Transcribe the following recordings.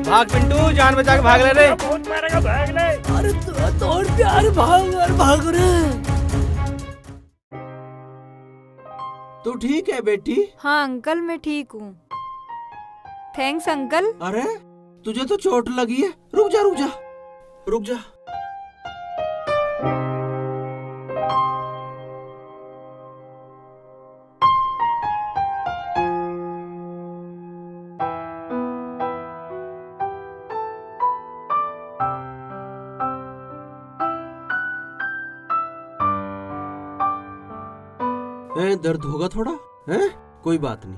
भाग पिंटू, जान बचा के भाग ले रे। बहुत मारेगा, भाग ले। अरे तोड़ प्यार, भाग रे। तू ठीक है बेटी? हाँ अंकल मैं ठीक हूँ। Thanks uncle. अरे तुझे तो चोट लगी है, रुक जा रुक जा रुक जा। दर्द होगा थोड़ा है? कोई बात नहीं।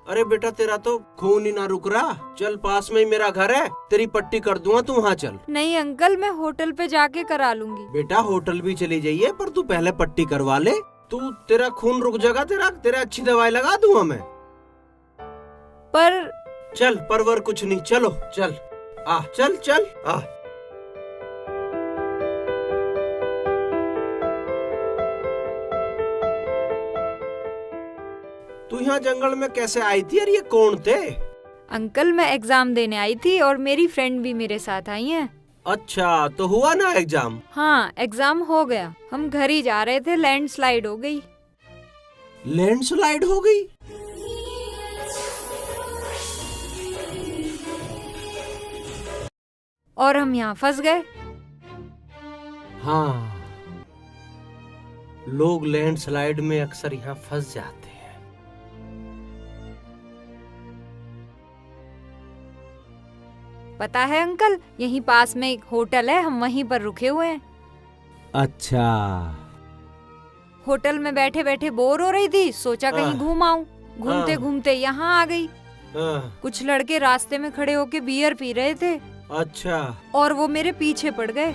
अरे बेटा तेरा तो खून ही ना रुक रहा। चल पास में ही मेरा घर है, तेरी पट्टी कर दूंगा, तू वहाँ चल। नहीं अंकल मैं होटल पे जाके करा लूंगी। बेटा होटल भी चली जाइए, पर तू पहले पट्टी करवा ले। तू तेरा खून रुक जाएगा, तेरा अच्छी दवाई लगा दूंगा मैं। पर चल परवर कुछ नहीं, चलो चल आ, चल चल आ। तू यहाँ जंगल में कैसे आई थी और ये कौन थे? अंकल मैं एग्जाम देने आई थी और मेरी फ्रेंड भी मेरे साथ आई है। अच्छा तो हुआ ना एग्जाम? हाँ एग्जाम हो गया। हम घर ही जा रहे थे, लैंडस्लाइड हो गई। लैंडस्लाइड हो गई? और हम यहाँ फंस गए। हाँ लोग लैंडस्लाइड में अक्सर यहाँ फंस जाते हैं। पता है अंकल, यहीं पास में एक होटल है, हम वहीं पर रुके हुए हैं। अच्छा। होटल में बैठे बैठे बोर हो रही थी, सोचा कहीं घूम आऊं। घूमते घूमते यहाँ आ गई। कुछ लड़के रास्ते में खड़े होके बियर पी रहे थे। अच्छा। और वो मेरे पीछे पड़ गए।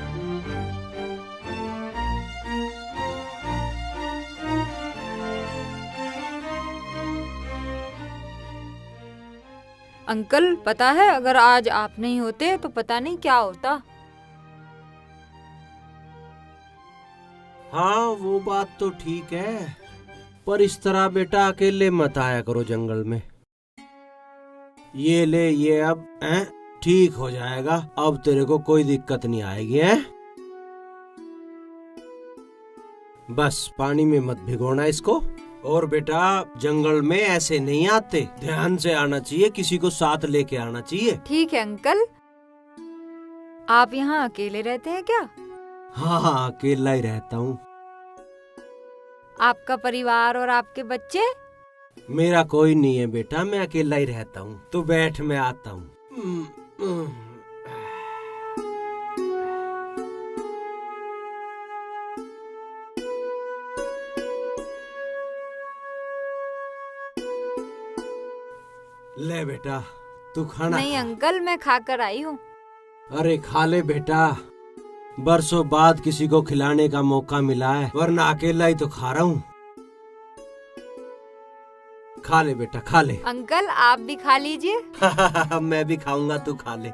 अंकल पता है, अगर आज आप नहीं होते तो पता नहीं क्या होता। हाँ वो बात तो ठीक है, पर इस तरह बेटा अकेले मत आया करो जंगल में। ये ले ये अब ठीक हो जाएगा, अब तेरे को कोई दिक्कत नहीं आएगी है? बस पानी में मत भिगोना इसको। और बेटा जंगल में ऐसे नहीं आते, ध्यान से आना चाहिए, किसी को साथ लेके आना चाहिए। ठीक है अंकल। आप यहाँ अकेले रहते हैं क्या? हाँ अकेला ही रहता हूँ। आपका परिवार और आपके बच्चे? मेरा कोई नहीं है बेटा, मैं अकेला ही रहता हूँ। तू बैठ, मैं आता हूँ। ले बेटा तू खाना। नहीं अंकल मैं खाकर आई हूँ। अरे खा ले बेटा, बरसों बाद किसी को खिलाने का मौका मिला है, वरना अकेला ही तो खा रहा हूँ। खा ले बेटा खा ले। अंकल आप भी खा लीजिए। मैं भी खाऊंगा, तू खा ले।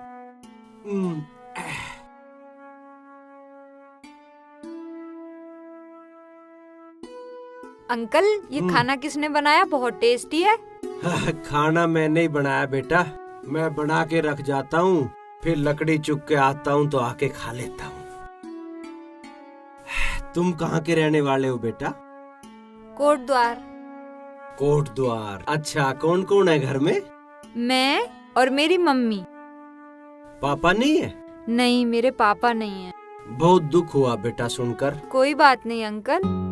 अंकल ये खाना किसने बनाया? बहुत टेस्टी है। खाना मैंने ही बनाया बेटा, मैं बना के रख जाता हूँ, फिर लकड़ी चुग के आता हूँ तो आके खा लेता हूँ। तुम कहाँ के रहने वाले हो बेटा? कोटद्वार। कोटद्वार, अच्छा कौन कौन है घर में? मैं और मेरी मम्मी। पापा नहीं है? नहीं मेरे पापा नहीं है। बहुत दुख हुआ बेटा सुनकर। कोई बात नहीं अंकल।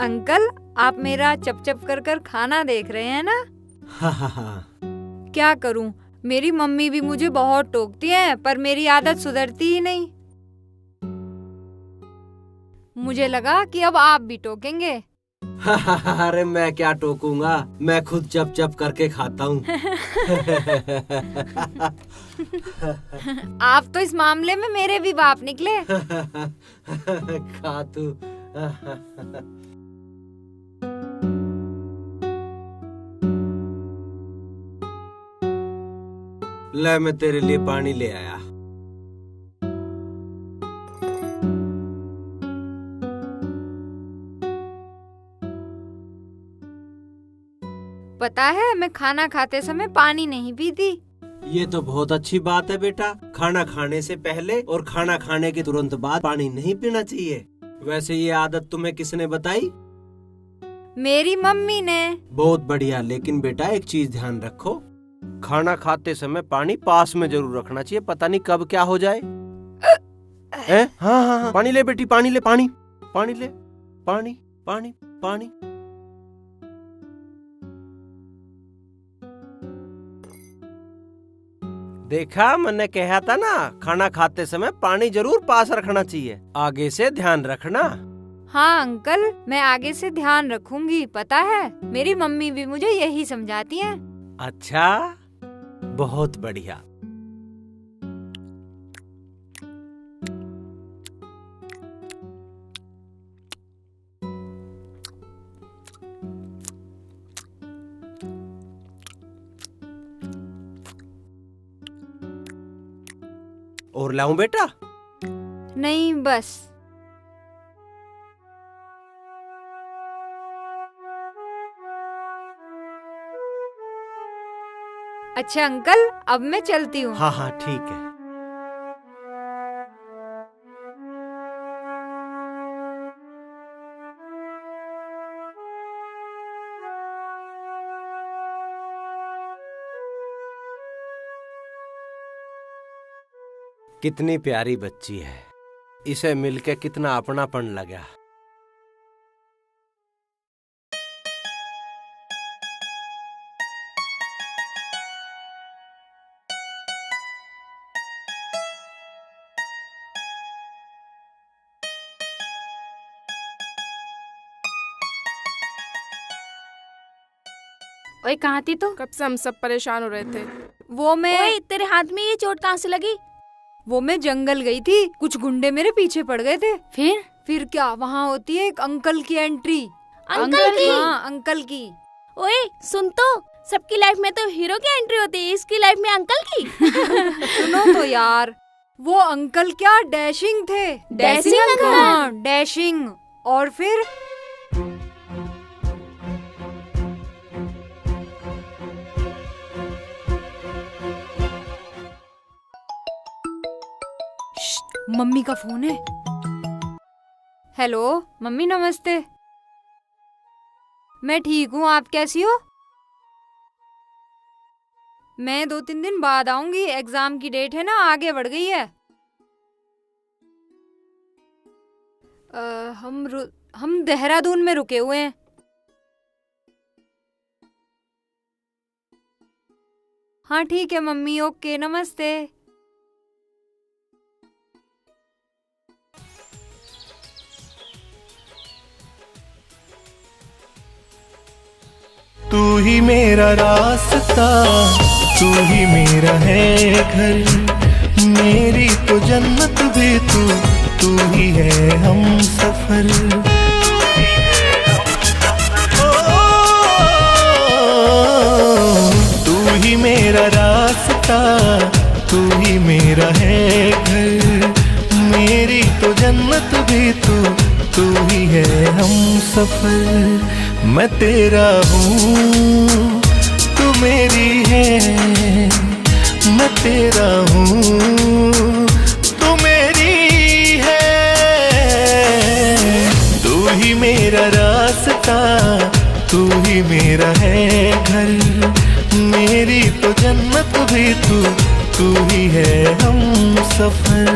अंकल आप मेरा चप चप कर कर खाना देख रहे हैं ना? हाँ। क्या करूं, मेरी मम्मी भी मुझे बहुत टोकती है, पर मेरी आदत सुधरती ही नहीं। मुझे लगा कि अब आप भी टोकेंगे। अरे मैं क्या टोकूंगा, मैं खुद चप चप करके खाता हूँ। आप तो इस मामले में मेरे भी बाप निकले। खा तू। ले मैं तेरे लिए पानी ले आया। पता है मैं खाना खाते समय पानी नहीं पीती। ये तो बहुत अच्छी बात है बेटा। खाना खाने से पहले और खाना खाने के तुरंत बाद पानी नहीं पीना चाहिए। वैसे ये आदत तुम्हें किसने बताई? मेरी मम्मी ने। बहुत बढ़िया, लेकिन बेटा एक चीज ध्यान रखो, खाना खाते समय पानी पास में जरूर रखना चाहिए, पता नहीं कब क्या हो जाए। हाँ हाँ हाँ, पानी ले बेटी, पानी ले, पानी पानी ले, पानी पानी पानी। देखा, मैंने कहा था ना, खाना खाते समय पानी जरूर पास रखना चाहिए। आगे से ध्यान रखना। हाँ अंकल, मैं आगे से ध्यान रखूंगी। पता है मेरी मम्मी भी मुझे यही समझाती हैं। अच्छा, बहुत बढ़िया। और लाऊं बेटा? नहीं बस। अच्छा अंकल, अब मैं चलती हूँ। हाँ हाँ ठीक है। कितनी प्यारी बच्ची है, इसे मिलके कितना अपनापन लगा। ओए कहाँ थी तू? कब से हम सब परेशान हो रहे थे। वो मैं ओए तेरे हाथ में ये चोट कहाँ से लगी? वो मैं जंगल गई थी, कुछ गुंडे मेरे पीछे पड़ गए थे। फिर क्या, वहाँ होती है एक अंकल की एंट्री। अंकल की? हाँ अंकल की। ओए सुन तो, सबकी लाइफ में तो हीरो की एंट्री होती है, इसकी लाइफ में अंकल की। सुनो तो यार, वो अंकल क्या डैशिंग थे। Dashing uncle? हाँ डैशिंग। और फिर मम्मी का फोन है। हेलो मम्मी, नमस्ते। मैं ठीक हूँ, आप कैसी हो? मैं 2-3 दिन बाद आऊंगी, एग्जाम की डेट है ना, आगे बढ़ गई है। हम देहरादून में रुके हुए हैं। हाँ ठीक है मम्मी, ओके, नमस्ते। तू ही मेरा रास्ता, तू ही मेरा है घर, मेरी तो जन्नत भी तू ही है हम सफर। तू ही मेरा रास्ता, तू ही मेरा है घर, मेरी तो जन्नत भी तू ही है हम सफर। मैं तेरा हूँ, तू मेरी है, मैं तेरा हूँ, तू मेरी है। तू ही मेरा रास्ता, तू ही मेरा है घर, मेरी तो जन्नत भी तू ही है हम सफर।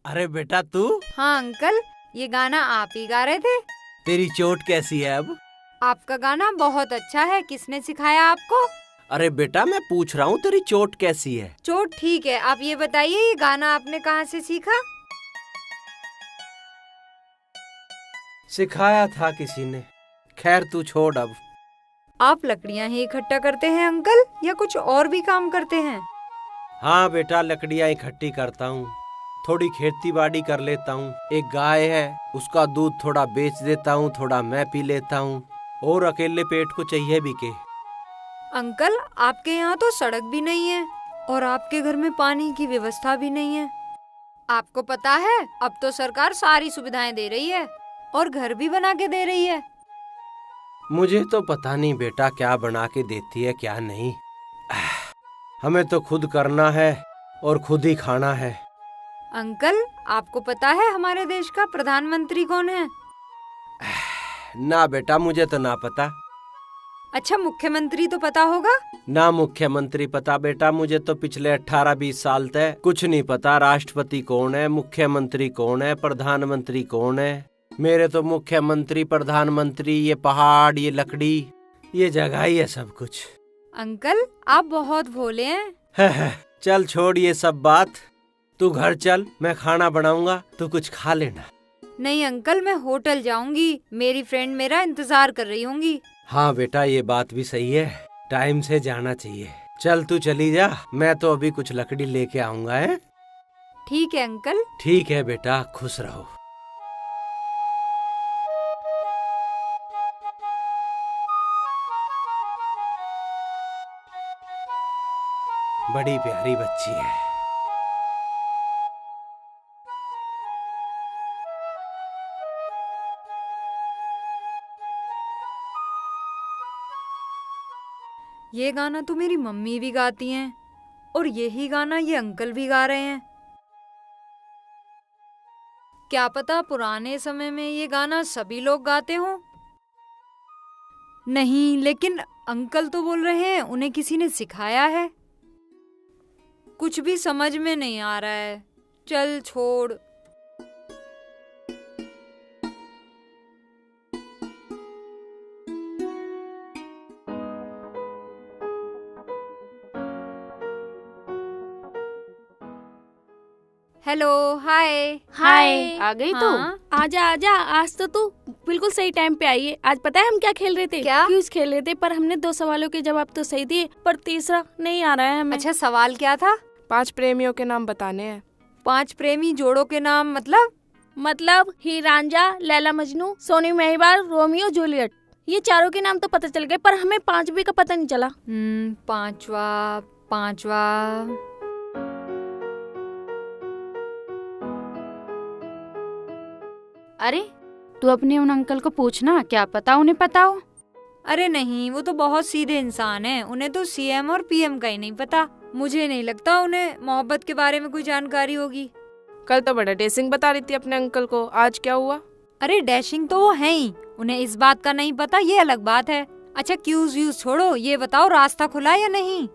अरे बेटा तू? हाँ अंकल, ये गाना आप ही गा रहे थे। तेरी चोट कैसी है अब? आपका गाना बहुत अच्छा है, किसने सिखाया आपको? अरे बेटा मैं पूछ रहा हूँ तेरी चोट कैसी है? चोट ठीक है। आप ये बताइए ये गाना आपने कहाँ से सीखा? सिखाया था किसी ने। खैर तू छोड़ अब। आप लकड़ियाँ ही इकट्ठा करते हैं अंकल या कुछ और भी काम करते हैं? हाँ बेटा लकड़ियाँ इकट्ठी करता हूँ, थोड़ी खेती बाड़ी कर लेता हूँ। एक गाय है उसका दूध थोड़ा बेच देता हूँ, थोड़ा मैं पी लेता हूँ, और अकेले पेट को चाहिए भी के। अंकल आपके यहाँ तो सड़क भी नहीं है और आपके घर में पानी की व्यवस्था भी नहीं है। आपको पता है अब तो सरकार सारी सुविधाएं दे रही है और घर भी बना के दे रही है। मुझे तो पता नहीं बेटा क्या बना के देती है क्या नहीं। हमें तो खुद करना है और खुद ही खाना है। अंकल आपको पता है हमारे देश का प्रधानमंत्री कौन है? ना बेटा मुझे तो ना पता। अच्छा मुख्यमंत्री तो पता होगा? ना मुख्यमंत्री पता बेटा, मुझे तो पिछले 18-20 साल तक कुछ नहीं पता। राष्ट्रपति कौन है, मुख्यमंत्री कौन है, प्रधानमंत्री कौन है। मेरे तो मुख्यमंत्री, प्रधानमंत्री, ये पहाड़, ये लकड़ी, ये जगह ही है सब कुछ। अंकल आप बहुत भोले हैं। चल छोड़ ये सब बात, तू घर चल, मैं खाना बनाऊंगा, तू कुछ खा लेना। नहीं अंकल मैं होटल जाऊंगी, मेरी फ्रेंड मेरा इंतजार कर रही होंगी। हाँ बेटा ये बात भी सही है, टाइम से जाना चाहिए। चल तू चली जा, मैं तो अभी कुछ लकड़ी लेके आऊंगा। है ठीक है अंकल। ठीक है बेटा, खुश रहो। बड़ी प्यारी बच्ची है। ये गाना तो मेरी मम्मी भी गाती हैं और यही गाना ये अंकल भी गा रहे हैं। क्या पता पुराने समय में ये गाना सभी लोग गाते हों। नहीं लेकिन अंकल तो बोल रहे हैं उन्हें किसी ने सिखाया है। कुछ भी समझ में नहीं आ रहा है। चल छोड़। Hello hi. हाय। आ गई तू? हाँ? आजा आजा, आज तो तू बिल्कुल सही टाइम पे आई है। आज पता है हम क्या खेल रहे थे? क्या? क्यूज खेल रहे थे, पर हमने 2 सवालों के जवाब तो सही दिए, पर तीसरा नहीं आ रहा है हमें। अच्छा सवाल क्या था? 5 प्रेमियों के नाम बताने हैं। 5 प्रेमी जोड़ों के नाम मतलब हीर रांझा, लैला मजनू, सोनी महिवाल, रोमियो जूलियट। ये चारों के नाम तो पता चल गए, पर हमें 5वीं का पता नहीं चला। पांचवा। अरे तू अपने उन अंकल को पूछना, क्या पता उन्हें पता हो। अरे नहीं, वो तो बहुत सीधे इंसान हैं, उन्हें तो सीएम और पीएम का ही नहीं पता। मुझे नहीं लगता उन्हें मोहब्बत के बारे में कोई जानकारी होगी। कल तो बड़ा डेसिंग बता रही थी अपने अंकल को, आज क्या हुआ? अरे डैशिंग तो वो है ही, उन्हें इस बात का नहीं पता, ये अलग बात है। अच्छा क्यूज व्यूज छोड़ो, ये बताओ रास्ता खुला या नहीं?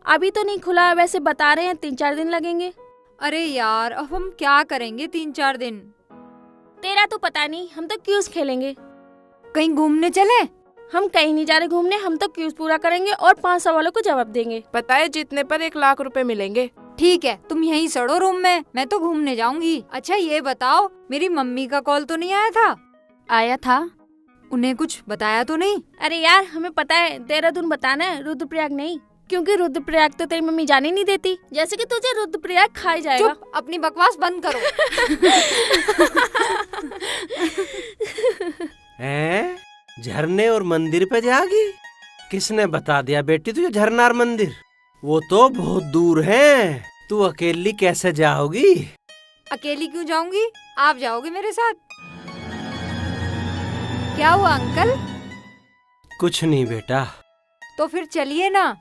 अभी तो नहीं खुला, वैसे बता रहे हैं 3-4 दिन लगेंगे। अरे यार अब हम क्या करेंगे 3-4 दिन? तेरा तो पता नहीं, हम तो क्यूज खेलेंगे। कहीं घूमने चले? हम कहीं नहीं जा रहे घूमने, हम तो क्यूज पूरा करेंगे और 5 सवालों को जवाब देंगे। पता है जीतने पर 1 लाख रुपए मिलेंगे। ठीक है तुम यहीं सड़ो रूम में, मैं तो घूमने जाऊंगी। अच्छा ये बताओ मेरी मम्मी का कॉल तो नहीं आया था? आया था। उन्हें कुछ बताया तो नहीं? अरे यार हमें पता है, देहरादून बताना है, रुद्रप्रयाग नहीं, क्योंकि रुद्रप्रयाग तो तेरी मम्मी जाने नहीं देती, जैसे कि तुझे रुद्रप्रयाग खाई जाएगा। चुप, अपनी बकवास बंद करो। हैं? झरने और मंदिर पे जागी? किसने बता दिया बेटी तुझे झरना और मंदिर? वो तो बहुत दूर है, तू अकेली कैसे जाओगी? अकेली क्यों जाऊंगी, आप जाओगे मेरे साथ। क्या हुआ अंकल? कुछ नहीं बेटा। तो फिर चलिए ना।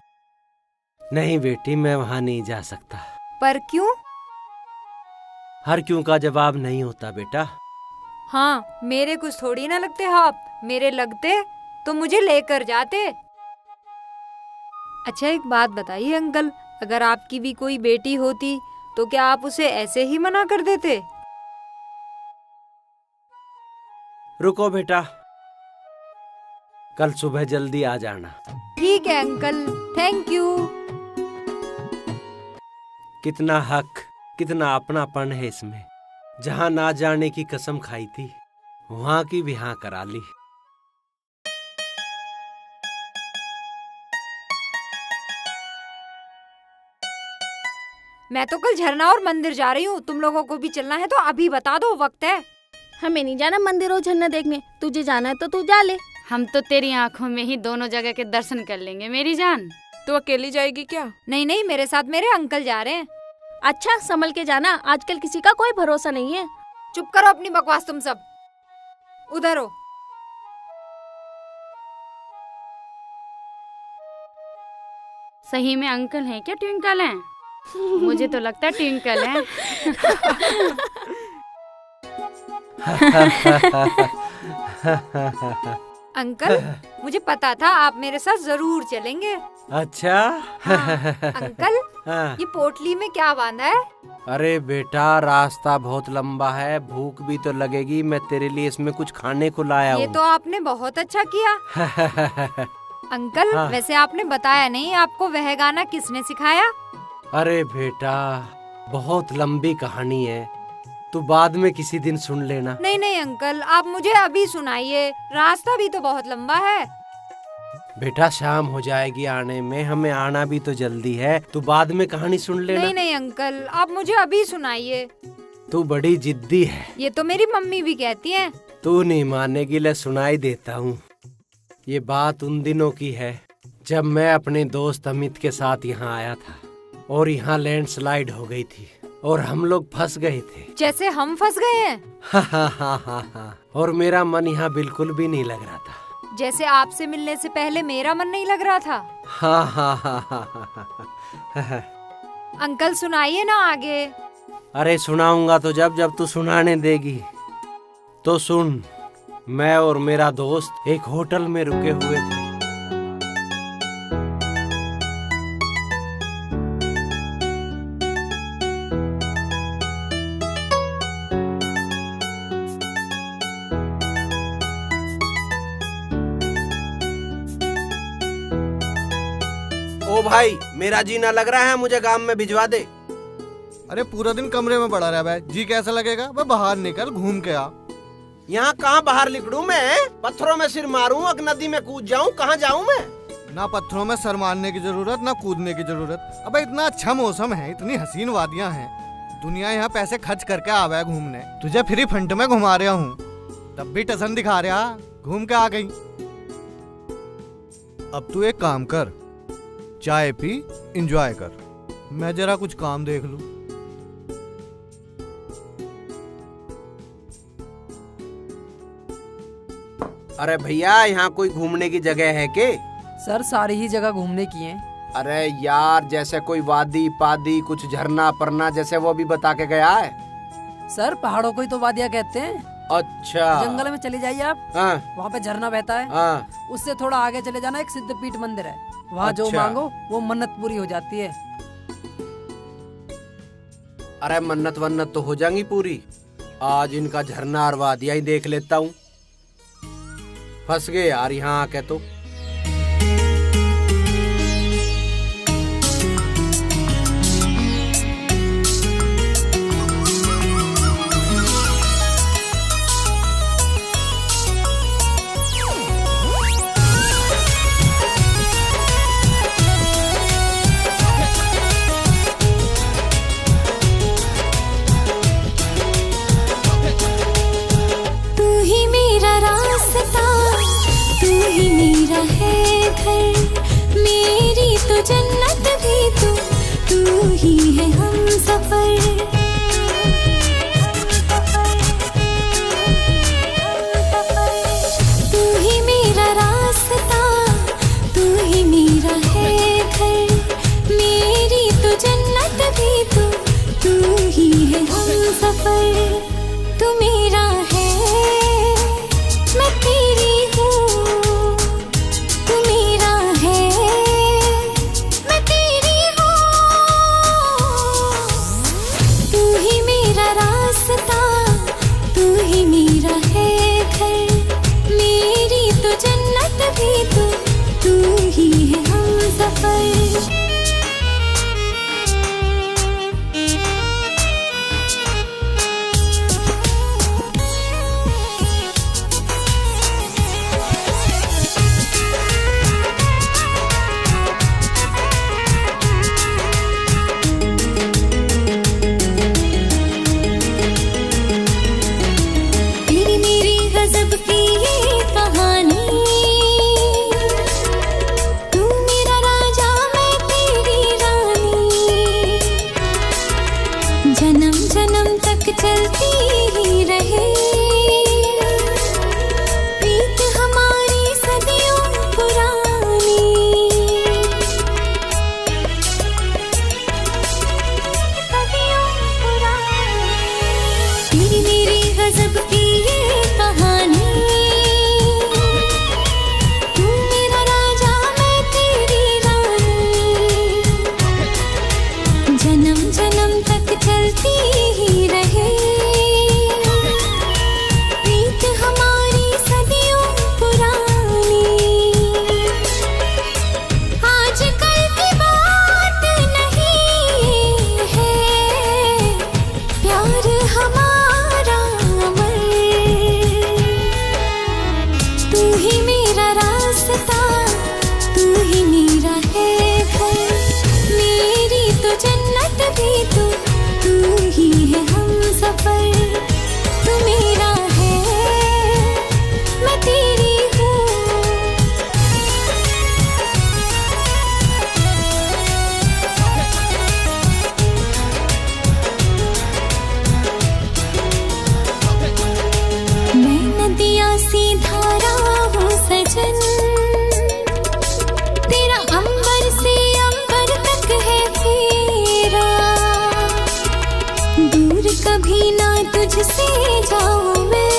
नहीं बेटी मैं वहाँ नहीं जा सकता। पर क्यों? हर क्यों का जवाब नहीं होता बेटा। हाँ मेरे कुछ थोड़ी ना लगते हाथ, मेरे लगते तो मुझे लेकर जाते। अच्छा एक बात बताइए अंकल, अगर आपकी भी कोई बेटी होती तो क्या आप उसे ऐसे ही मना कर देते? रुको बेटा, कल सुबह जल्दी आ जाना। ठीक है अंकल, थैंक यू। कितना हक, कितना अपनापन है इसमें। जहाँ ना जाने की कसम खाई थी वहाँ की भी हाँ करा ली। मैं तो कल झरना और मंदिर जा रही हूँ, तुम लोगों को भी चलना है तो अभी बता दो, वक्त है। हमें नहीं जाना मंदिर और झरना देखने, तुझे जाना है तो तू जा ले। हम तो तेरी आंखों में ही दोनों जगह के दर्शन कर लेंगे मेरी जान। तू अकेली जाएगी क्या? नहीं नहीं, मेरे साथ मेरे अंकल जा रहे हैं। अच्छा संभल के जाना, आजकल किसी का कोई भरोसा नहीं है। चुप करो अपनी बकवास तुम सब, उधर हो। सही में अंकल हैं क्या ट्विंकल हैं? मुझे तो लगता है ट्विंकल हैं। अंकल मुझे पता था आप मेरे साथ जरूर चलेंगे। अच्छा। हाँ, अंकल हाँ। ये पोटली में क्या बांधा है? अरे बेटा, रास्ता बहुत लंबा है, भूख भी तो लगेगी। मैं तेरे लिए इसमें कुछ खाने को लाया हूँ। ये तो आपने बहुत अच्छा किया। अंकल हाँ। वैसे आपने बताया नहीं, आपको वह गाना किसने सिखाया? अरे बेटा, बहुत लंबी कहानी है, तू बाद में किसी दिन सुन लेना। नहीं नहीं अंकल, आप मुझे अभी सुनाइए, रास्ता भी तो बहुत लंबा है। बेटा शाम हो जाएगी आने में, हमें आना भी तो जल्दी है, तू बाद में कहानी सुन लेना। नहीं नहीं अंकल, आप मुझे अभी सुनाइए। तू बड़ी जिद्दी है। ये तो मेरी मम्मी भी कहती हैं। तू नहीं मानेगी, ले सुनाई देता हूँ। ये बात उन दिनों की है जब मैं अपने दोस्त अमित के साथ यहाँ आया था और यहाँ लैंडस्लाइड हो गई थी और हम लोग फंस गए थे। जैसे हम फंस गए हैं? हाँ। और मेरा मन यहाँ बिल्कुल भी नहीं लग रहा था। जैसे आपसे मिलने से पहले मेरा मन नहीं लग रहा था। हाँ। अंकल सुनाइए ना आगे। अरे सुनाऊंगा तो जब तू सुनाने देगी। तो सुन, मैं और मेरा दोस्त एक होटल में रुके हुए थे। ओ भाई, मेरा जीना लग रहा है, मुझे गांव में भिजवा दे। अरे पूरा दिन कमरे में पड़ा रहा है, जी कैसा लगेगा? वह बाहर निकल, घूम के आ। यहाँ कहाँ बाहर निकलूं मैं? पत्थरों में सिर मारूं, अगर नदी में कूद जाऊं, कहाँ जाऊं मैं? ना पत्थरों में सर मारने की जरूरत, ना कूदने की जरूरत। अबे इतना अच्छा मौसम है, इतनी हसीन वादियां हैं, दुनिया यहाँ पैसे खर्च करके आवा है घूमने, तुझे फ्री फंड में घुमा रहा हूँ, तब भी टसन दिखा रहा, घूम के आ गई। अब तू एक काम कर, चाय पी, एंजॉय कर, मैं जरा कुछ काम देख लूं। अरे भैया, यहाँ कोई घूमने की जगह है के? सर सारी ही जगह घूमने की हैं। अरे यार, जैसे कोई वादी पादी, कुछ झरना परना, जैसे वो भी बता के गया है। सर पहाड़ों को ही तो वादियाँ कहते हैं। अच्छा। जंगल में चले जाइए आप, वहाँ पे झरना बहता है, उससे थोड़ा आगे चले जाना, एक सिद्धपीठ मंदिर है, वहाँ जो मांगो वो मन्नत पूरी हो जाती है। अरे मन्नत वन्नत तो हो जाएंगी पूरी, आज इनका झरना और वादियाँ ही देख लेता हूँ। फंस गए यार यहाँ आके तो। जन्नत भी तू ही है हम सफर। तू ही मेरा रास्ता, तू ही मेरा है घर, मेरी तो जन्नत भी तू ही है हम सफर। तू मेरा है, मैं तेरी हूँ, तू मेरा है, तू ही मेरा है घर, मेरी तो जन्नत भी जन्म जन्म तक चलती ही रहे प्रीत हमारी सदियों पुरानी। सदियों पुरानी तेरी मेरी गजब की ये कहानी। तू मेरा राजा मैं तेरी रानी। जन्म जन्म तक चलती ही रहे प्रीत हमारी सदियों पुरानी। आजकल की बात नहीं है प्यार हमारा अमर। तू ही मेरा रास्ता तू ही मेरा है घर। मेरी तो जन्नत भी तू ही है हम सफर। तू मेरा है मैं तेरी हूँ। मैं नदिया सी धारा हूँ सजन। तेरा अंबर से अंबर तक है फेरा। दूर कभी ना तुझसे जाऊं मैं।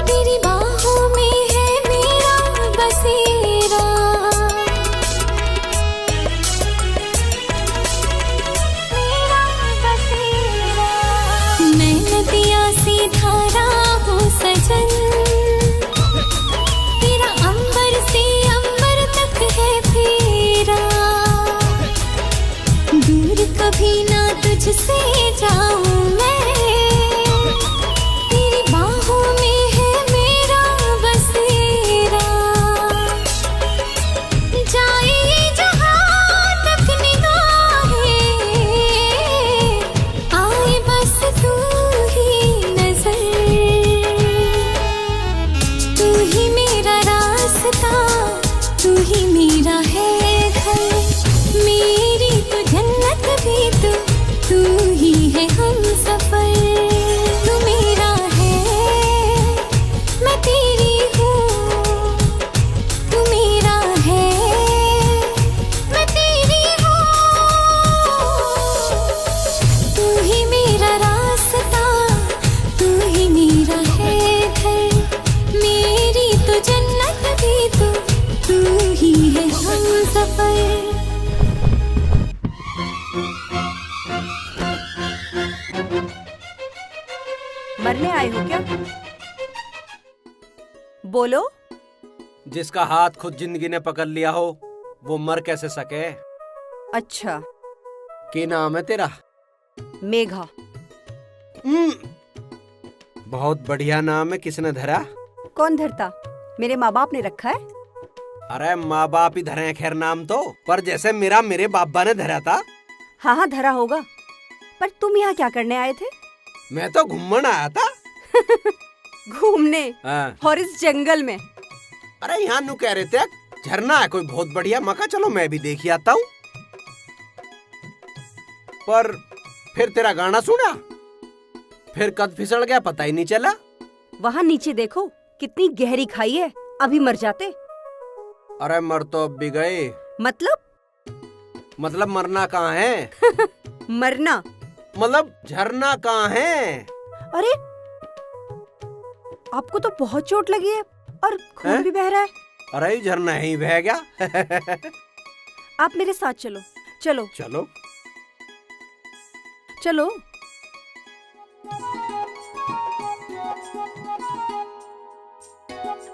तेरी बाहों में है मेरा बसेरा। मेरा बसेरा। मैं नदिया सी धारा हूँ सजन। तेरा अंबर से अंबर तक है फेरा। दूर कभी ना तुझसे जाऊं मैं। तेरी बाहों में है मेरा बसेरा। जाए ये जहां तक निगाहें आए बस तू ही नजर। तू ही मेरा रास्ता तू ही मेरा है घर। मेरी तो जन्नत भी तू ही है हम सफर। तू मेरा है मैं तेरी हूँ। तू मेरा है मैं तेरी हूँ। तू ही मेरा रास्ता तू ही मेरा है घर। मेरी तो जन्नत भी तू ही है हम सफर। मरने आए हो क्या? बोलो। जिसका हाथ खुद जिंदगी ने पकड़ लिया हो वो मर कैसे सके। अच्छा। क्या नाम है तेरा? मेघा। बहुत बढ़िया नाम है। किसने धरा? कौन धरता? मेरे माँ बाप ने रखा है। अरे माँ बाप ही धरे हैं खैर नाम तो, पर जैसे मेरा मेरे बाबा ने धरा था। हाँ हाँ धरा होगा। पर तुम यहाँ क्या करने आए थे? मैं तो घूमने आया था। घूमने? हाँ। और इस जंगल में? अरे यहाँ नु कह रहे थे झरना है कोई बहुत बढ़िया, मका चलो मैं भी देख आता हूँ। पर फिर तेरा गाना सुना, फिर कद फिसल गया पता ही नहीं चला। वहाँ नीचे देखो कितनी गहरी खाई है, अभी मर जाते। अरे मर तो अब भी गए। मतलब मरना कहाँ है? मरना मतलब झरना कहाँ है? अरे आपको तो बहुत चोट लगी है और खून भी बह रहा है। अरे झरना ही बह गया। आप मेरे साथ चलो। चलो चलो चलो।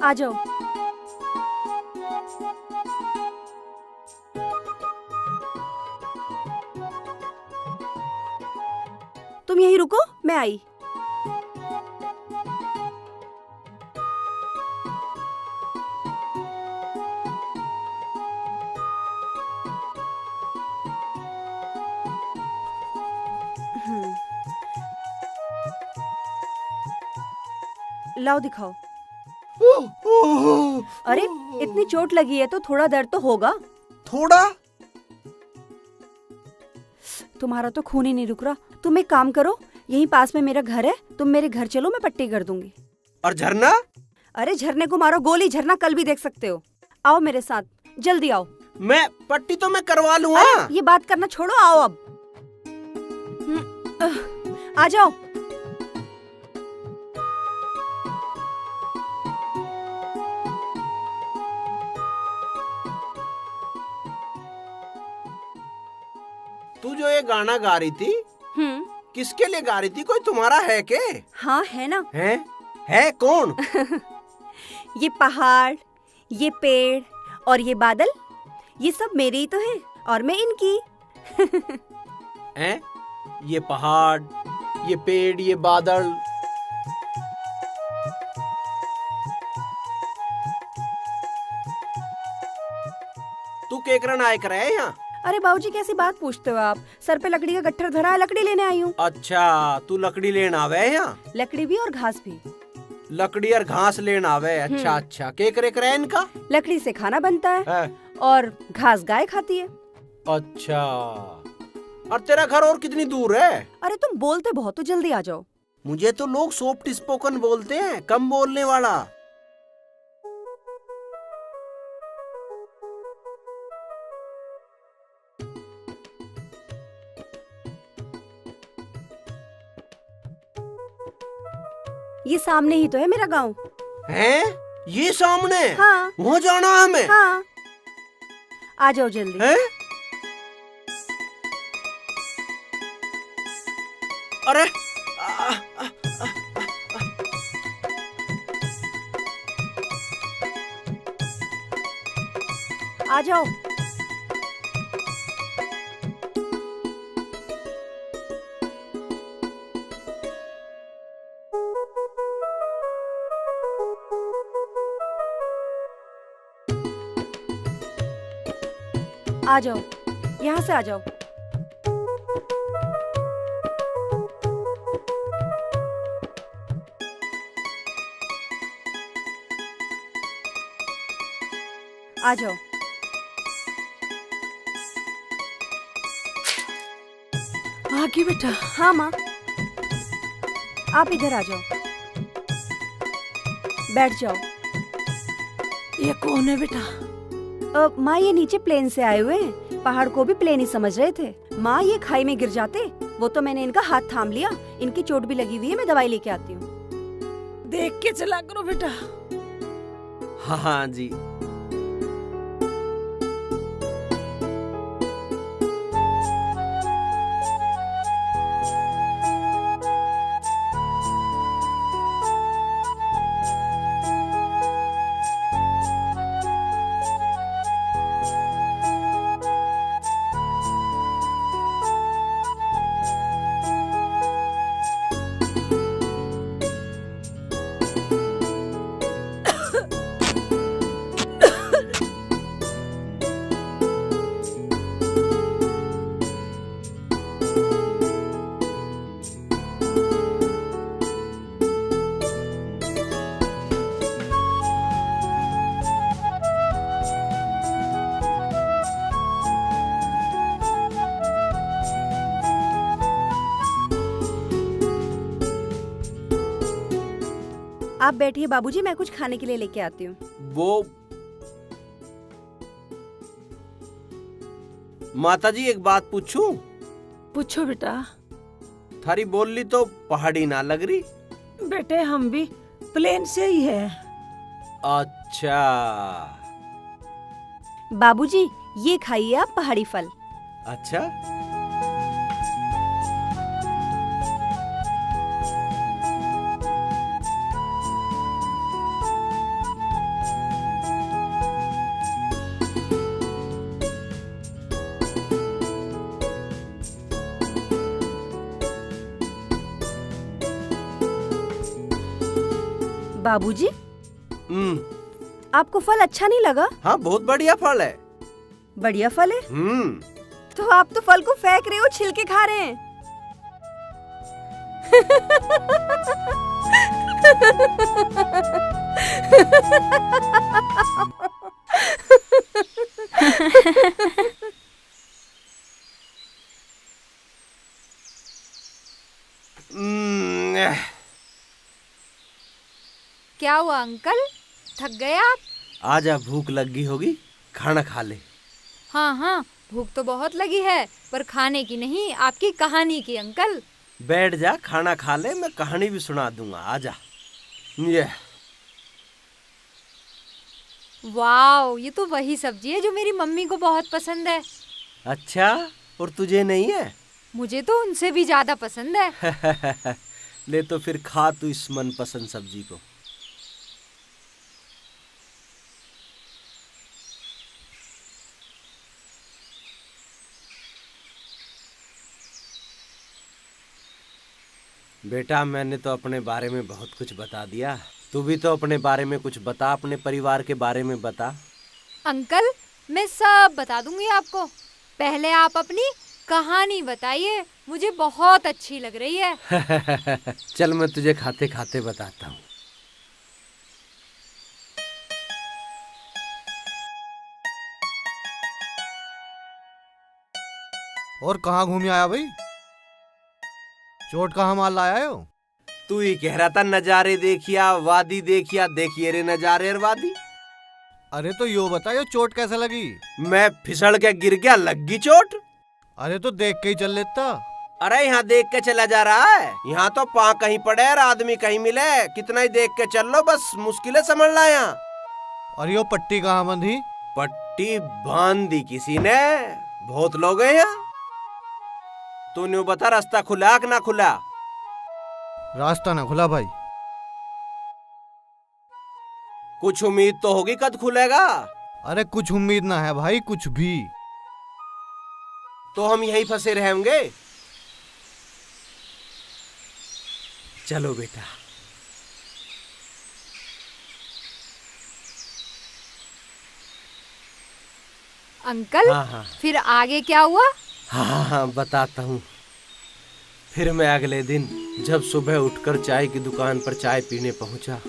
आ जाओ। तुम यहीं रुको, मैं आई। लाओ दिखाओ। अरे इतनी चोट लगी है तो थोड़ा दर्द तो होगा। तुम्हारा तो खून ही नहीं रुक रहा। तुम एक काम करो, यहीं पास में मेरा घर है, तुम मेरे घर चलो, मैं पट्टी कर दूंगी। और झरना? अरे झरने को मारो गोली, झरना कल भी देख सकते हो। आओ मेरे साथ, जल्दी आओ। मैं पट्टी तो मैं करवा लूँगा। ये बात करना छोड़ो, आओ अब। आ जाओ। तू जो ये गाना गा रही थी, किसके लिए गा रही थी? कोई तुम्हारा है के? हाँ है ना। है कौन? ये पहाड़, ये पेड़ और ये बादल, ये सब मेरे ही तो हैं और मैं इनकी। हैं? ये पहाड़, ये पेड़, ये बादल, तू केकरन आए कर है यहाँ? अरे बाबूजी कैसी बात पूछते हो आप? सर पे लकड़ी का गट्ठर धरा है, लकड़ी लेने आई हूँ। अच्छा, तू लकड़ी लेने आवे है यहाँ? लकड़ी भी और घास भी। लकड़ी और घास लेने आवे। अच्छा अच्छा, केकरे करे इनका? लकड़ी से खाना बनता है और घास गाय खाती है। अच्छा, और तेरा घर और कितनी दूर है? अरे तुम बोलते बहुत तो जल्दी आ जाओ। मुझे तो लोग सॉफ्ट स्पोकन बोलते हैं, कम बोलने वाला। ये सामने ही तो है मेरा गांव। हैं? ये सामने? हाँ। वहाँ जाना है हमें? हाँ। आ जाओ जल्दी। हैं? अरे आ जाओ। आ जाओ, यहाँ से आ जाओ। आ जाओ। आगे बेटा। हाँ माँ, आप इधर आ जाओ, बैठ जाओ। ये कौन है बेटा? माँ ये नीचे प्लेन से आए हुए हैं, पहाड़ को भी प्लेन ही समझ रहे थे। माँ ये खाई में गिर जाते, वो तो मैंने इनका हाथ थाम लिया। इनकी चोट भी लगी हुई है, मैं दवाई लेके आती हूँ। देख के चला करो बेटा। हाँ जी। आप बैठिए बाबूजी, मैं कुछ खाने के लिए लेके आती हूँ। वो माताजी एक बात पूछूं? पूछो बेटा। थारी बोली तो पहाड़ी ना लग रही। बेटे हम भी प्लेन से ही है। अच्छा बाबूजी ये खाइए आप पहाड़ी फल। अच्छा, बाबूजी आपको फल अच्छा नहीं लगा? हाँ बहुत बढ़िया फल है। बढ़िया फल है? तो आप तो फल को फेंक रहे हो, छिलके खा रहे हैं। क्या हुआ अंकल, थक गए आप? आजा, भूख लगी होगी, खाना खा ले। हाँ हाँ, भूख तो बहुत लगी है, पर खाने की नहीं, आपकी कहानी की अंकल। बैठ जा, खाना खा ले, मैं कहानी भी सुना दूंगा। आजा। ये वाओ, ये तो वही सब्जी है जो मेरी मम्मी को बहुत पसंद है। अच्छा, और तुझे नहीं है? मुझे तो उनसे भी ज्यादा पसंद है। ले तो फिर खा तू इस मनपसंद सब्जी को। बेटा, मैंने तो अपने बारे में बहुत कुछ बता दिया, तू भी तो अपने बारे में कुछ बता, अपने परिवार के बारे में बता। अंकल, मैं सब बता दूंगी आपको, पहले आप अपनी कहानी बताइए, मुझे बहुत अच्छी लग रही है। चल, मैं तुझे खाते खाते बताता हूँ। और कहाँ घूम आया भाई? चोट कहाँ माल लाया हो? तू ही कह रहा था नजारे देखिया, वादी देखिया, देखिए रे नजारे और वादी। अरे तो यो बताओ, चोट कैसे लगी? मैं फिसल के गिर गया, लगी चोट। अरे तो देख के ही चल लेता। अरे यहाँ देख के चला जा रहा है, यहाँ तो पाँव कहीं पड़े और आदमी कहीं मिले, कितना ही देख के चल लो, बस मुश्किलें समझ ला यहाँ। और यो पट्टी कहाँ बंधी? पट्टी बांध दी किसी ने, बहुत लोग हैं यहाँ। तू न्यू बता, रास्ता खुला कि ना खुला? रास्ता ना खुला भाई। कुछ उम्मीद तो होगी कद खुलेगा? अरे कुछ उम्मीद ना है भाई, कुछ भी। तो हम यहीं फंसे रहेंगे। चलो बेटा। अंकल, हाँ। फिर आगे क्या हुआ? हाँ, बताता हूँ। फिर मैं अगले दिन जब सुबह उठकर चाय की दुकान पर चाय पीने पहुंचा।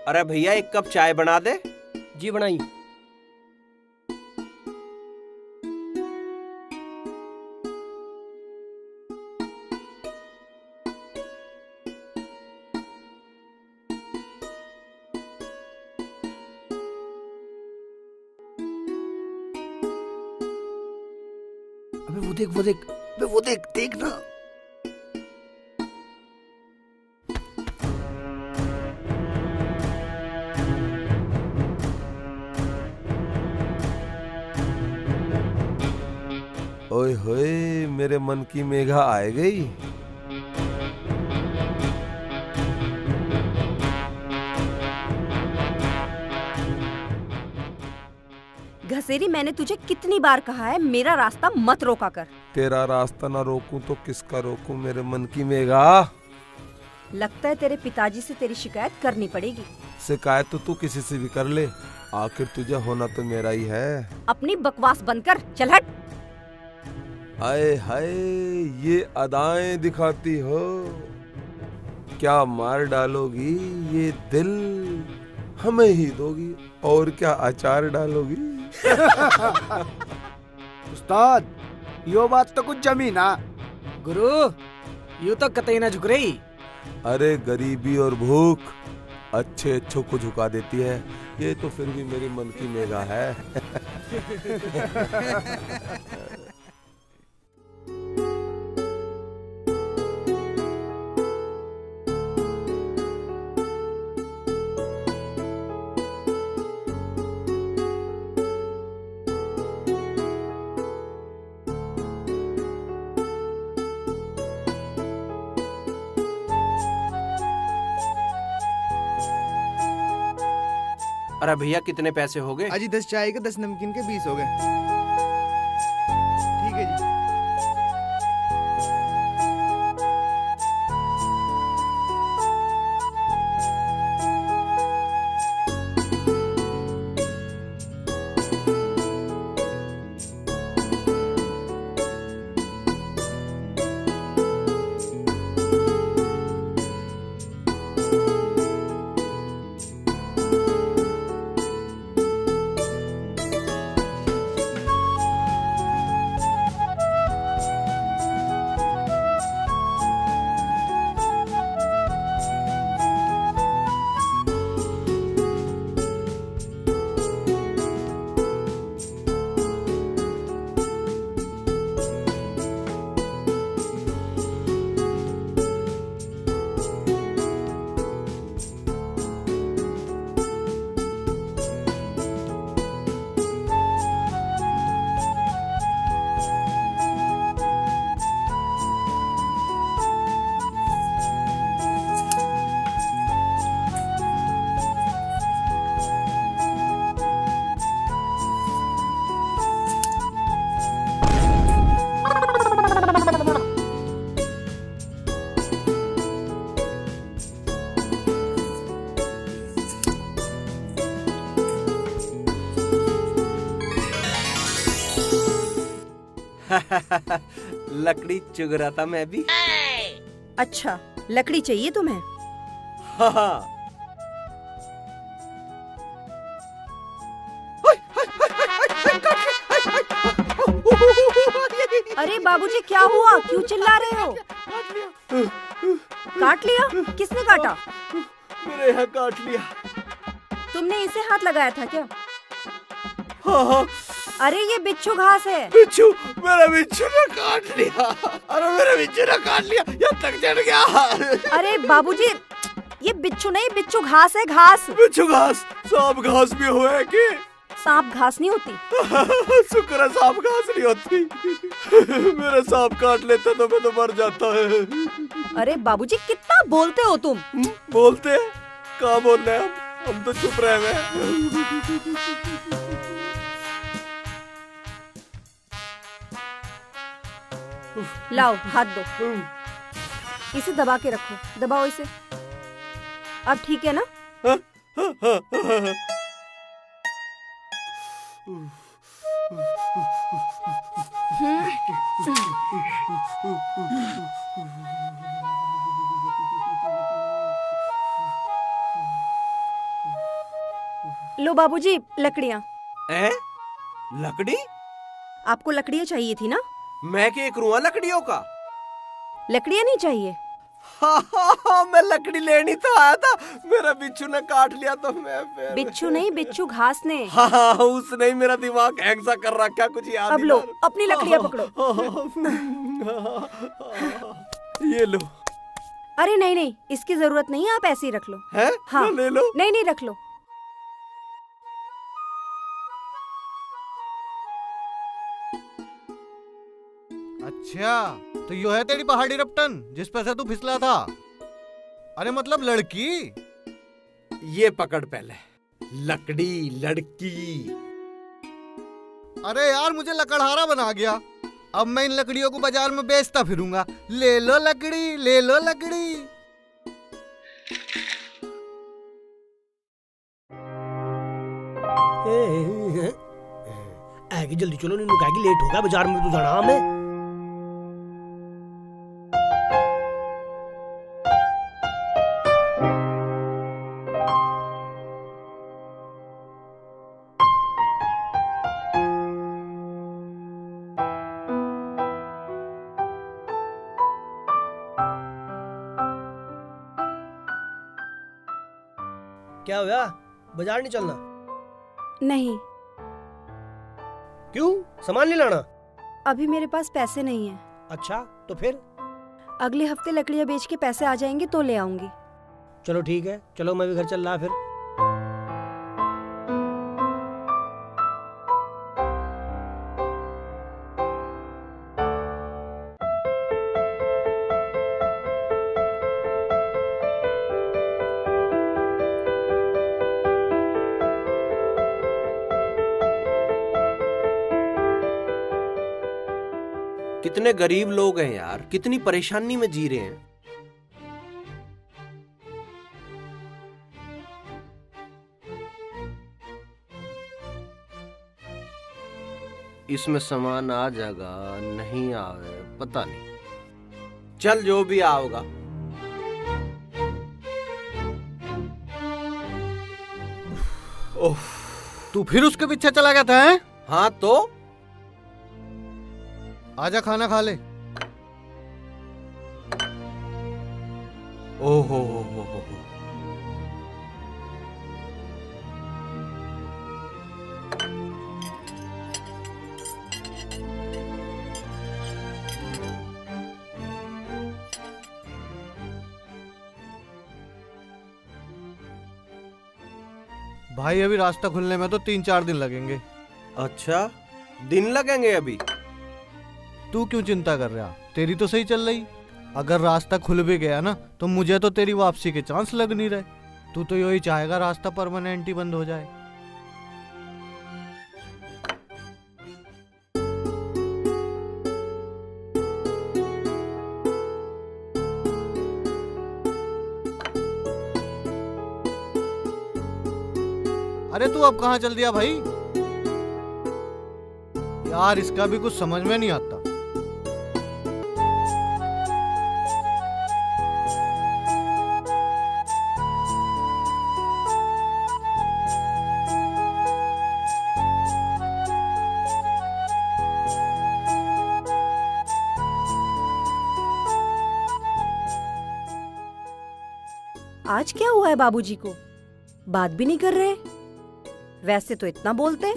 अरे भैया, एक कप चाय बना दे। जी बनाई। अबे वो देख, वो देख, अबे वो देख, देख ना। ओए होए, मेरे मन की मेघा आ गई। घसेरी, मैंने तुझे कितनी बार कहा है मेरा रास्ता मत रोका कर। तेरा रास्ता ना रोकूं तो किसका रोकूं मेरे मन की मेघा? लगता है तेरे पिताजी से तेरी शिकायत करनी पड़ेगी। शिकायत तो तू किसी से भी कर ले, आखिर तुझे होना तो मेरा ही है। अपनी बकवास बंद कर, चल हट। आए हाय, ये अदाएं दिखाती हो, क्या मार डालोगी ये दिल, हमें ही दोगी और क्या अचार डालोगी? उस्ताद, यो बात तो कुछ जमी ना। गुरु, यू तो कतई ना झुक रही। अरे गरीबी और भूख अच्छे अच्छों को झुका देती है, ये तो फिर भी मेरे मन की मेघा है। अरे भैया, कितने पैसे हो गए? अजी 10 चाय के 10 नमकीन के 20 हो गए। ठीक है जी। लकड़ी चुग रहा था मैं भी। अच्छा, लकड़ी चाहिए तुम्हें? हाँ। अरे बाबूजी क्या हुआ, क्यों चिल्ला रहे हो? काट लिया? किसने काटा? मेरे यहाँ काट लिया। तुमने इसे हाथ लगाया था क्या? हाँ। अरे ये बिच्छू घास है। बिच्छू? मेरा बिच्छू ने काट लिया। अरे मेरा बिच्छू ने काट लिया, यहाँ तक चढ़ गया। अरे बाबूजी, ये बिच्छू नहीं, बिच्छू घास है, घास। बिच्छू घास? सांप घास भी हुआ है कि? सांप घास नहीं होती। शुक्र है सांप घास नहीं होती। मेरा सांप काट लेता तो मैं तो मर जाता है। अरे बाबूजी कितना बोलते हो तुम? बोलते हैं? कहाँ बोल रहे हैं हम तो चुप रहे हैं। लाओ हाथ दो, इसे दबा के रखो, दबाओ इसे। अब ठीक है ना? लो बाबूजी लकड़ियाँ। लकड़ी? आपको लकड़ियाँ चाहिए थी ना? मैं क्या एक रुआ लकड़ियों का? लकड़ियाँ नहीं चाहिए? हाँ, मैं लकड़ी लेनी तो आया था, मेरा बिच्छू ने काट लिया तो मैं फिर... बिच्छू नहीं, बिच्छू घास ने। हाँ, उसने ही मेरा दिमाग हैंग सा कर रखा, कुछ याद अब लो अपनी लकड़ियाँ पकड़ो। ये लो। अरे नहीं नहीं, इसकी जरूरत नहीं है, आप ऐसे ही रख लो। है? हाँ ले लो। नहीं नहीं, रख लो। अच्छा, तो यो है तेरी पहाड़ी रपटन जिस पर से तू फिसला था? अरे मतलब लड़की? ये पकड़ पहले, लकड़ी लड़की। अरे यार मुझे लकड़हारा बना गया। अब मैं इन लकड़ियों को बाजार में बेचता फिरूंगा। ले लो लकड़ी, ले लो लकड़ी। आगे जल्दी चलो, नहीं लुकाएगी, लेट होगा बाजार में तो जाना हमें। क्या हुआ, बाजार नहीं चलना? नहीं। क्यों, सामान नहीं लाना? अभी मेरे पास पैसे नहीं है। अच्छा, तो फिर? अगले हफ्ते लकड़ियाँ बेच के पैसे आ जाएंगे तो ले आऊंगी। चलो ठीक है, चलो मैं भी घर चल रहा फिर। कितने गरीब लोग हैं यार, कितनी परेशानी में जी रहे हैं। इसमें सामान आ जाएगा नहीं आवे पता नहीं, चल जो भी आओगा। ओह, तू फिर उसके पीछे चला गया था? हैं? हाँ तो आजा खाना खा ले। ओहो हो। भाई अभी रास्ता खुलने में तो 3-4 दिन लगेंगे। अच्छा, दिन लगेंगे अभी? तू क्यों चिंता कर रहा, तेरी तो सही चल रही। अगर रास्ता खुल भी गया ना तो मुझे तो तेरी वापसी के चांस लग नहीं रहे। तू तो यही चाहेगा रास्ता परमानेंट ही बंद हो जाए। अरे तू अब कहाँ चल दिया भाई? यार इसका भी कुछ समझ में नहीं आता। आज क्या हुआ है बाबूजी को? बात भी नहीं कर रहे। वैसे तो इतना बोलते।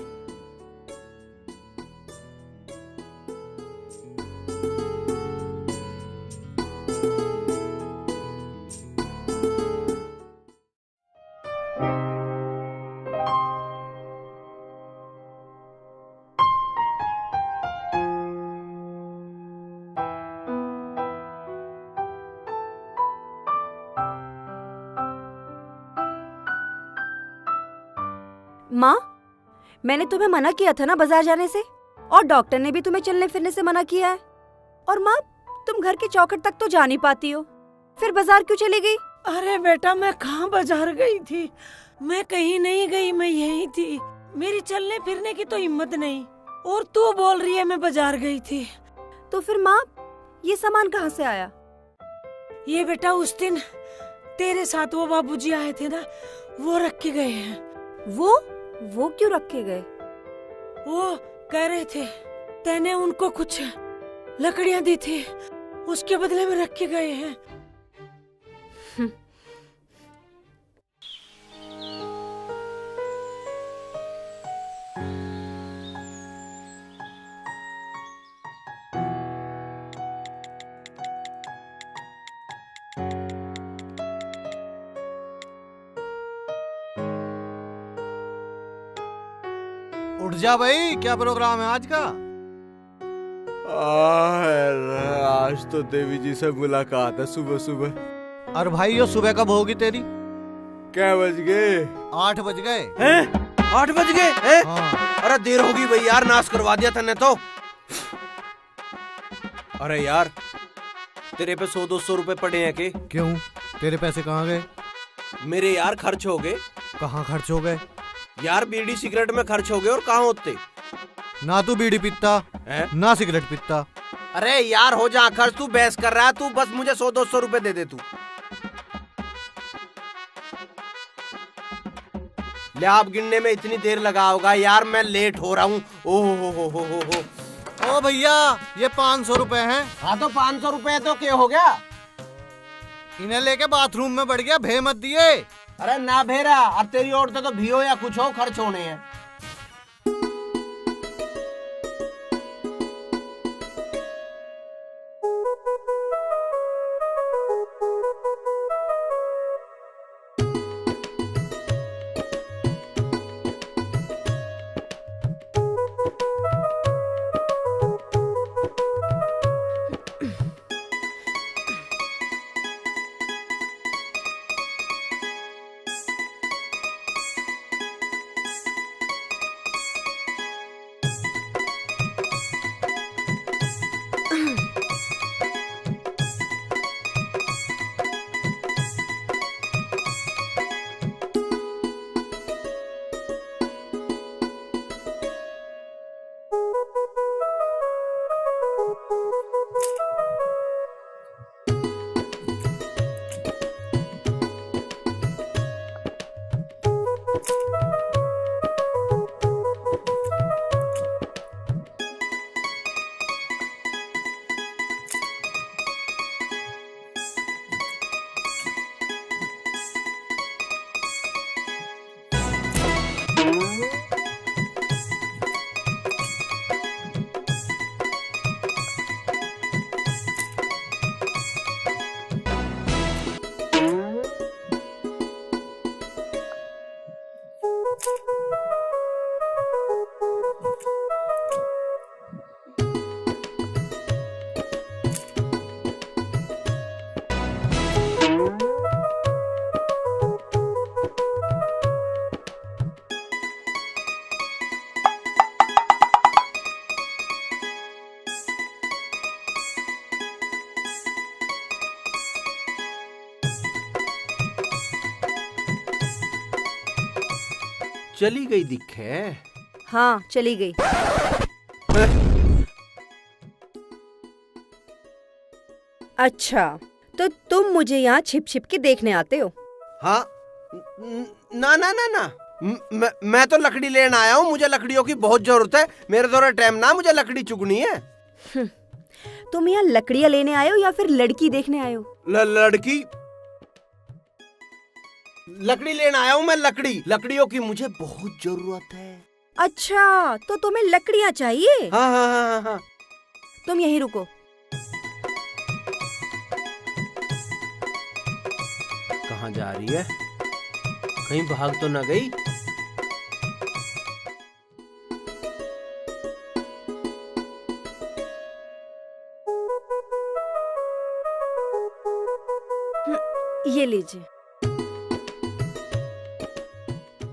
माँ, मैंने तुम्हें मना किया था ना बाजार जाने से, और डॉक्टर ने भी तुम्हें चलने फिरने से मना किया है। और माँ, तुम घर के चौखट तक तो जा नहीं पाती हो, फिर बाजार क्यों चली गई? अरे बेटा, मैं कहाँ बाजार गई थी? मैं कहीं नहीं गई, मैं यहीं थी। मेरी चलने फिरने की तो हिम्मत नहीं, और तू बोल रही है मैं बाजार गई थी। तो फिर माँ, ये सामान कहाँ से आया? ये बेटा उस दिन तेरे साथ वो बाबूजी आए थे ना, वो रख के गए हैं। वो क्यों रख के गए? वो कह रहे थे तैने उनको कुछ लकड़ियां दी थी, उसके बदले में रख के गए हैं। उठ जा भाई, क्या प्रोग्राम है आज का? आज तो देवी जी से मुलाकात है सुबह सुबह। अरे भाई, ये सुबह कब होगी तेरी? क्या बज गए? 8 बज गए। हैं? 8 बज गए? हाँ। अरे देर होगी भाई यार, नाश करवा दिया तने तो। अरे यार, तेरे पे 100-200 रुपए पड़े हैं के? क्यों, तेरे पैसे कहाँ गए? मेरे यार खर्च हो गए। कहाँ खर्च हो गए? यार बीड़ी सिगरेट में खर्च हो गए, और कहाँ होते? ना तू बीड़ी पीता ना सिगरेट पीता। अरे यार हो जा खर्च, तू बहस कर रहा है, तू बस मुझे 100-200 रुपए दे दे तू। ले, आप गिनने में इतनी देर लगा होगा यार, मैं लेट हो रहा हूँ। ओहो हो। ओ भैया, ये 500 रुपए हैं। हाँ तो 500 रुपए तो क्या हो गया? इन्हें लेके बाथरूम में बढ़ गया, भे मत दिए। अरे ना भेरा, अब तेरी ओर से तो भी हो या कुछ हो, खर्च होने हैं। चली गई दिखे? हाँ, चली गई। अच्छा, तो तुम मुझे यहाँ छिप छिप के देखने आते हो? हाँ, ना ना ना ना, मैं तो लकड़ी लेने आया हूँ, मुझे लकड़ियों की बहुत जरूरत है, मेरे द्वारा टाइम ना, मुझे लकड़ी चुगनी है। तुम यहाँ लकड़ियाँ लेने आए हो या फिर लड़की देखने आए हो? लड़की? लकड़ी लेने आया हूँ मैं, लकड़ियों की मुझे बहुत जरूरत है। अच्छा, तो तुम्हें लकड़ियाँ चाहिए? हाँ हाँ हाँ हाँ। तुम यहीं रुको। कहाँ जा रही है? कहीं भाग तो ना गई? ये लीजिए।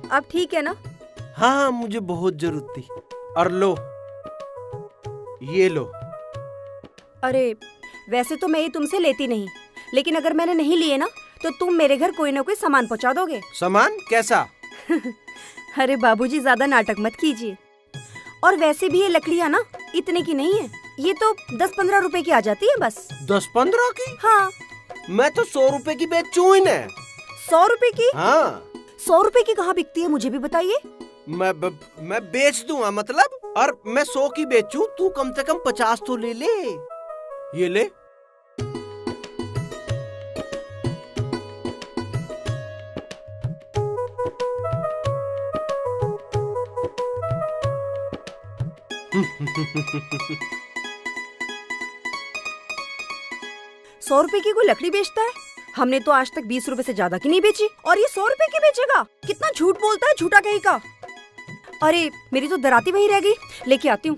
अब ठीक है ना? हाँ, मुझे बहुत जरूरत थी। और लो, ये लो। अरे वैसे तो मैं ये तुमसे लेती नहीं, लेकिन अगर मैंने नहीं लिए ना तो तुम मेरे घर कोई ना कोई सामान पहुंचा दोगे। सामान कैसा? अरे बाबूजी, ज्यादा नाटक मत कीजिए। और वैसे भी ये लकड़ियाँ ना इतने की नहीं है, ये तो 10-15 रुपए की आ जाती है बस। 10-15 की? हाँ। मैं तो 100 रुपए की बेचूं इन्हें। 100 रुपए की? हाँ। 100 रुपए की कहाँ बिकती है, मुझे भी बताइए। मैं बेच दूंगा मतलब, और मैं 100 की बेचूं, तू कम से कम 50 तो ले ले। ये ले। ₹100 की कोई लकड़ी बेचता है? हमने तो आज तक 20 रुपए से ज्यादा की नहीं बेची, और ये 100 रुपए की बेचेगा? कितना झूठ बोलता है, झूठा कहीं का। अरे मेरी तो दराती वहीं रह गई, लेके आती हूँ।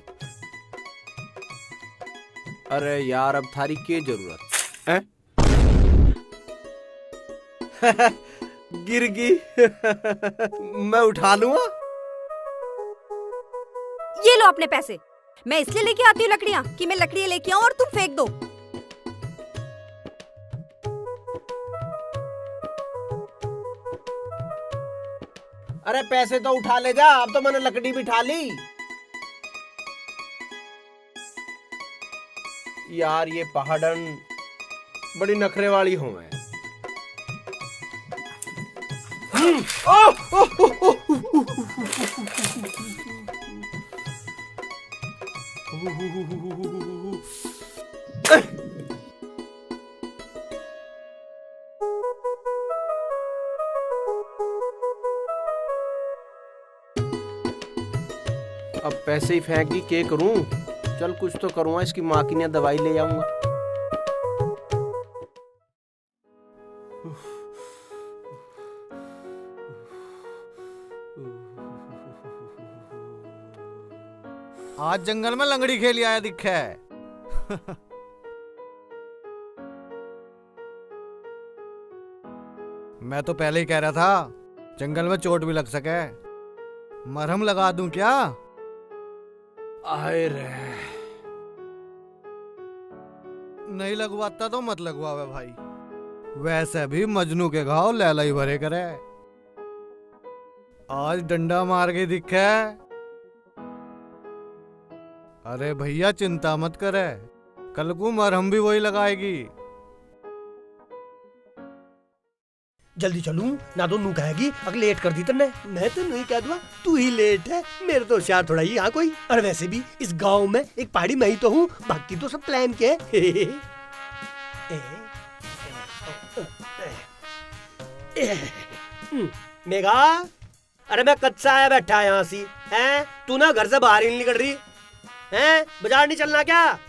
अरे यार, अब थारी क्या जरूरत है? गिर गई। मैं उठा लूंगा। ये लो अपने पैसे। मैं इसलिए लेके आती हूँ लकड़ियाँ कि मैं लकड़ियाँ लेके आऊँ और तुम फेंक दो। अरे पैसे तो उठा ले जा, अब तो मैंने लकड़ी भी उठा ली। यार ये पहाड़न बड़ी नखरे वाली हो मैं। अब पैसे ही फेंक दी, क्या करूं? चल कुछ तो करूंगा, इसकी माँ की नहीं दवाई ले जाऊंगा। आज जंगल में लंगड़ी खेल आया दिखा है। मैं तो पहले ही कह रहा था, जंगल में चोट भी लग सके। मरहम लगा दूं क्या? आए रे। नहीं लगवाता तो मत लगवावे भाई, वैसे भी मजनू के घाव लैला ही भरे करे। आज डंडा मार के दिखे। अरे भैया चिंता मत करे, कल को मरहम भी वही लगाएगी। जल्दी चलूं ना तो नू कहेगी अगर लेट कर दी तन्ने। मैं तो नहीं कह दूंगा तू ही लेट है, मेरे तो होशियार थोड़ा ही यहाँ कोई। और वैसे भी इस गांव में एक पहाड़ी मैं ही तो हूँ, बाकी तो सब प्लान के। मेघा, अरे मैं कद से आया बैठा यहाँ सी है, तू ना घर से बाहर ही नहीं निकल रही है। बाजार नहीं चलना क्या?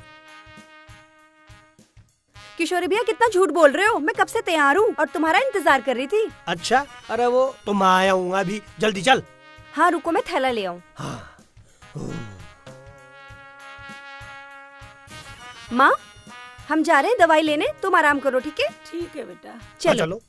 किशोरी भैया कितना झूठ बोल रहे हो, मैं कब से तैयार हूँ और तुम्हारा इंतजार कर रही थी। अच्छा, अरे वो तो मैं आया हूँ अभी, जल्दी चल। हाँ रुको, मैं थैला ले आऊँ। हाँ। माँ हम जा रहे हैं दवाई लेने, तुम आराम करो, ठीक है? ठीक है बेटा, चलो।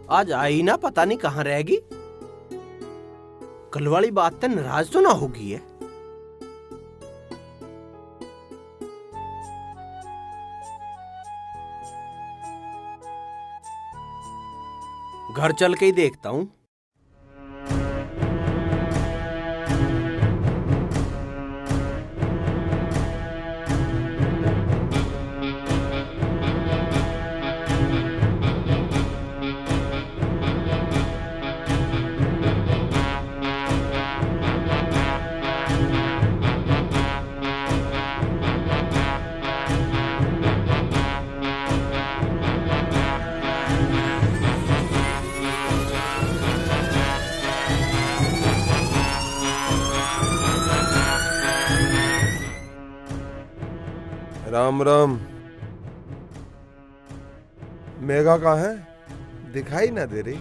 आज आई ना, पता नहीं कहाँ रहेगी। कल वाली बात तो नाराज तो ना होगी है। घर चल के ही देखता हूँ। राम राम। मेघा कहाँ है? दिखाई ना दे रही।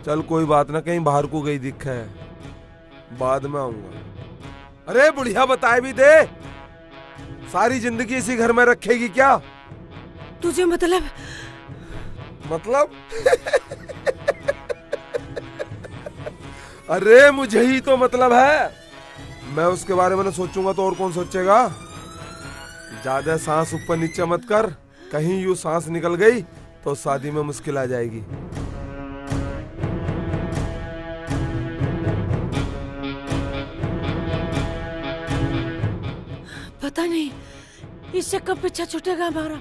चल कोई बात ना, कहीं बाहर को गई दिख है, बाद में आऊंगा। अरे बुढ़िया बताए भी दे, सारी जिंदगी इसी घर में रखेगी क्या? तुझे मतलब अरे मुझे ही तो मतलब है। मैं उसके बारे में सोचूंगा तो और कौन सोचेगा? ज्यादा सांस ऊपर नीचे मत कर, कहीं यूं सांस निकल गई तो शादी में मुश्किल आ जाएगी। पता नहीं इससे कब पीछा छूटेगा हमारा।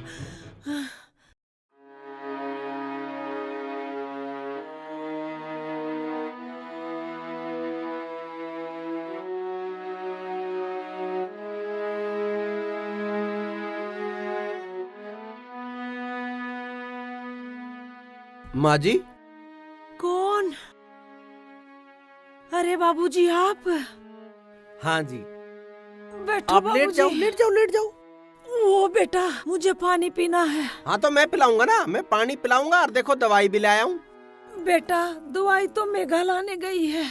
माँ जी। कौन? अरे बाबूजी आप? हाँ जी। बैठो आप लेट जाओ, लेट जाओ, लेट जाओ। वो बेटा मुझे पानी पीना है। हाँ तो मैं पिलाऊंगा ना, मैं पानी पिलाऊंगा। और देखो दवाई भी लाया हूँ। बेटा दवाई तो मेघा लाने गई है।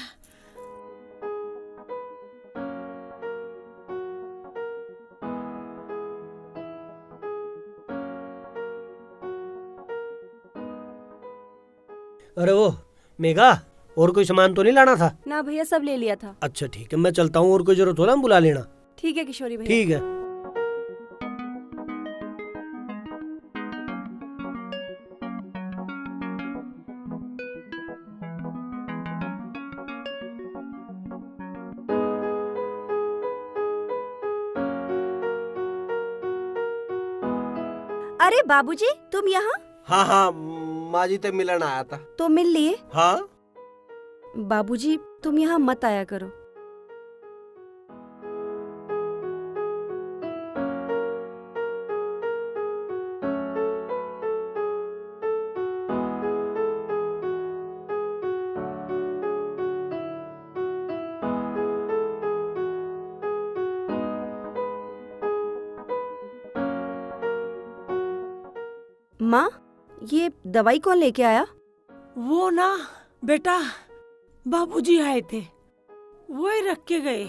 अरे वो मेघा, और कोई सामान तो नहीं लाना था? ना भैया, सब ले लिया था। अच्छा ठीक है, मैं चलता हूँ, और कोई जरूरत हो ना बुला लेना। ठीक है किशोरी भैया। ठीक है। अरे बाबूजी तुम यहाँ? हाँ हाँ माँ जी, ते मिलन आया था। तो मिल लिए? हाँ। बाबूजी तुम यहाँ मत आया करो। माँ, ये दवाई कौन लेके आया? वो ना बेटा, बाबूजी आए थे, वो ही रख के गए।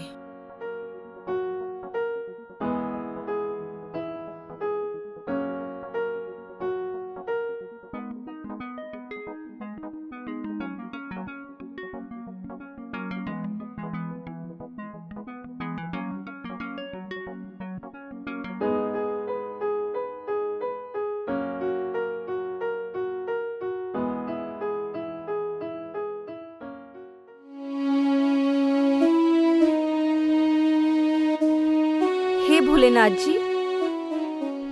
हे भोलेनाथ जी,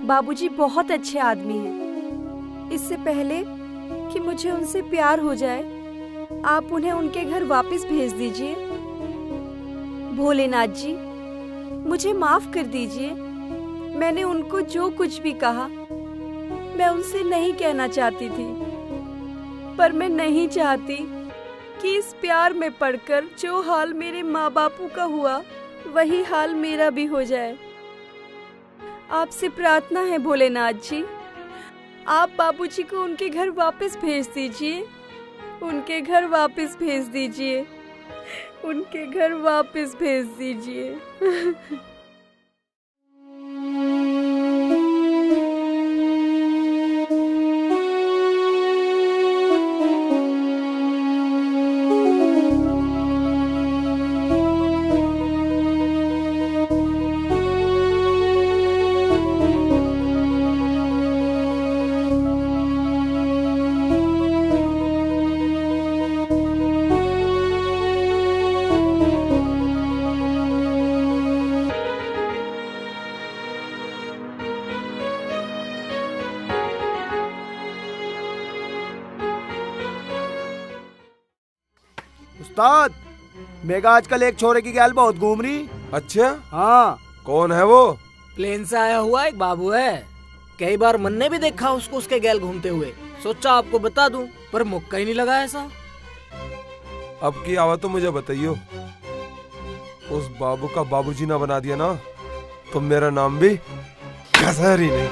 बाबूजी बहुत अच्छे आदमी हैं। इससे पहले कि मुझे उनसे प्यार हो जाए, आप उन्हें उनके घर वापस भेज दीजिए। भोलेनाथ जी, मुझे माफ कर दीजिए। मैंने उनको जो कुछ भी कहा, मैं उनसे नहीं कहना चाहती थी, पर मैं नहीं चाहती कि इस प्यार में पड़कर जो हाल मेरे माँ बापू का हुआ, वही हाल मेरा भी हो जाए। आपसे प्रार्थना है भोलेनाथ जी, आप बाबूजी को उनके घर वापस भेज दीजिए। उनके घर वापस भेज दीजिए। उनके घर वापस भेज दीजिए। उस्ताद, मेघा आजकल एक छोरे की गैल बहुत घूम रही। अच्छा? हाँ। कौन है वो? प्लेन से आया हुआ एक बाबू है। कई बार मन ने भी देखा उसको उसके गैल घूमते हुए। सोचा आपको बता दूं, पर मुक्का ही नहीं लगा ऐसा। अब की आवा तो मुझे बताइयो। उस बाबू का बाबूजी ना बना दिया ना तो मेरा नाम भी घसर ही नहीं।